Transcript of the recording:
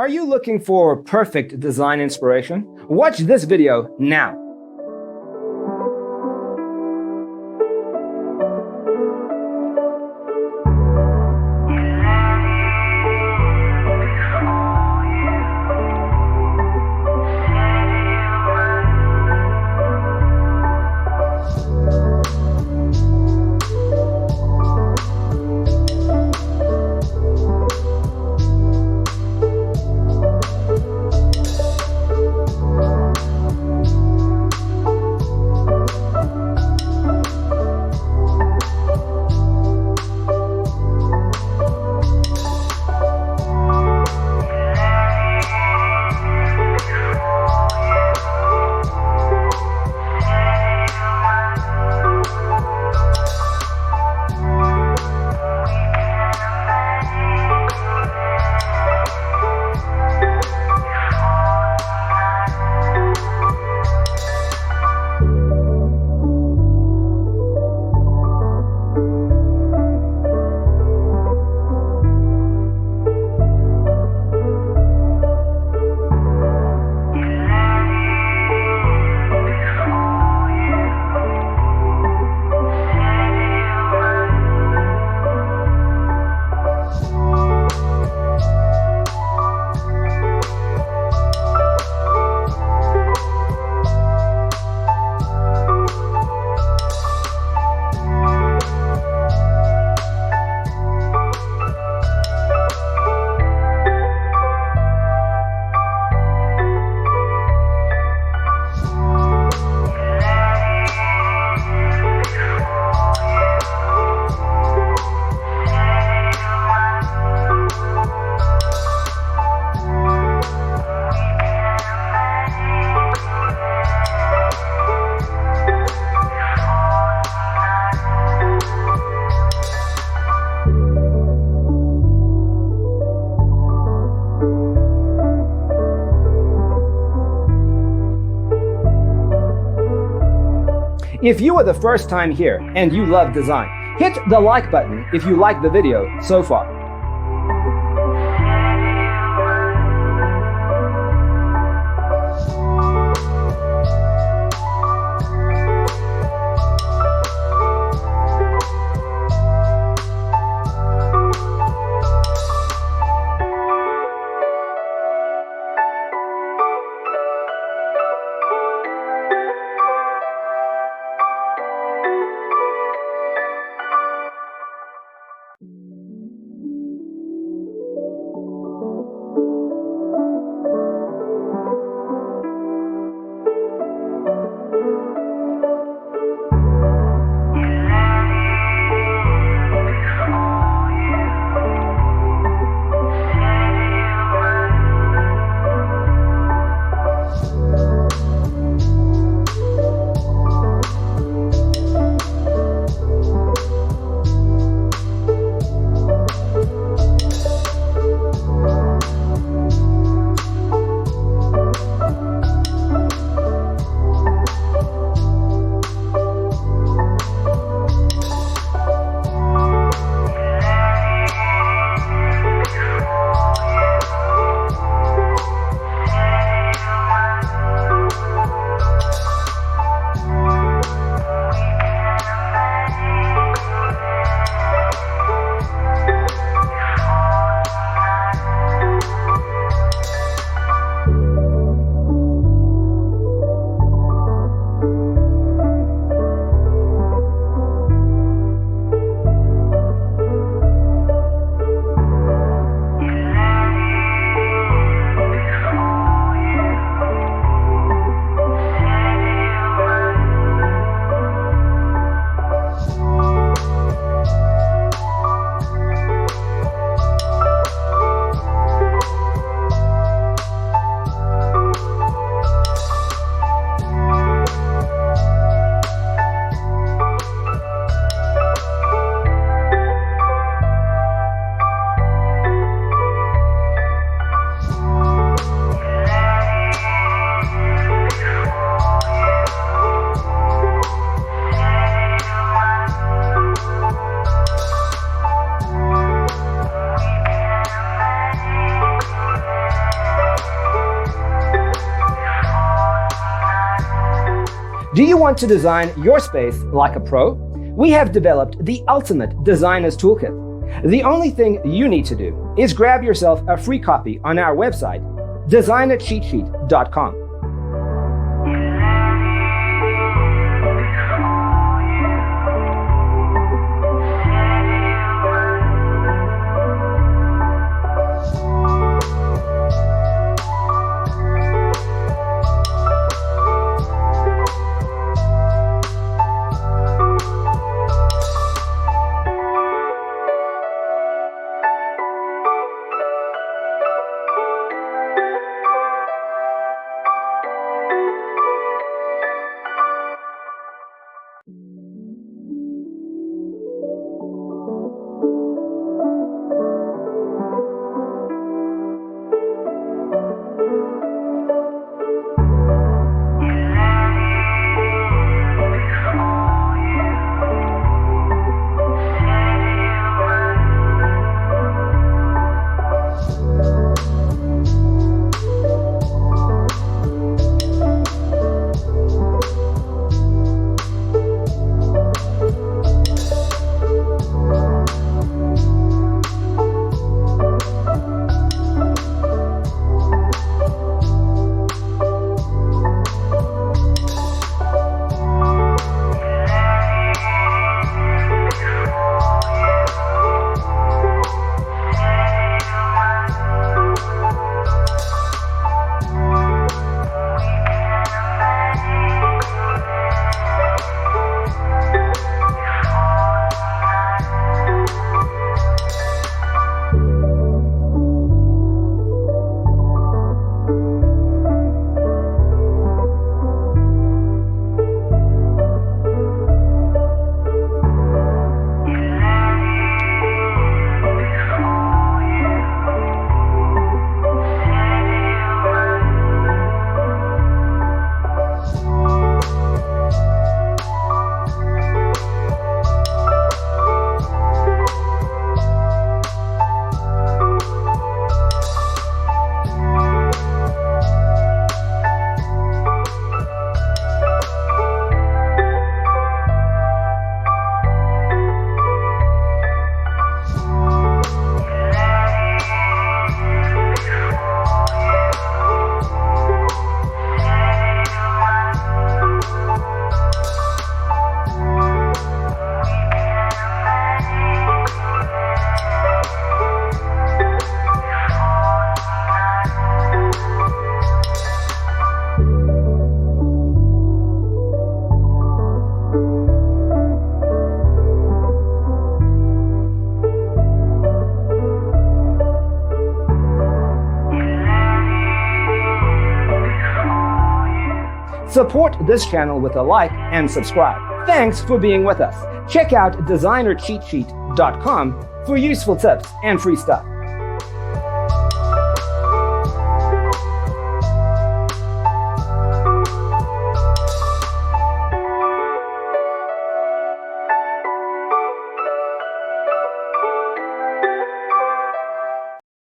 Are you looking for perfect design inspiration? Watch this video now. If you are the first time here and you love design, hit the like button if you like the video so far. Do you want to design your space like a pro? We have developed the ultimate designer's toolkit. The only thing you need to do is grab yourself a free copy on our website, designercheatsheet.com. Support this channel with a like and subscribe. Thanks for being with us. Check out designercheatsheet.com for useful tips and free stuff.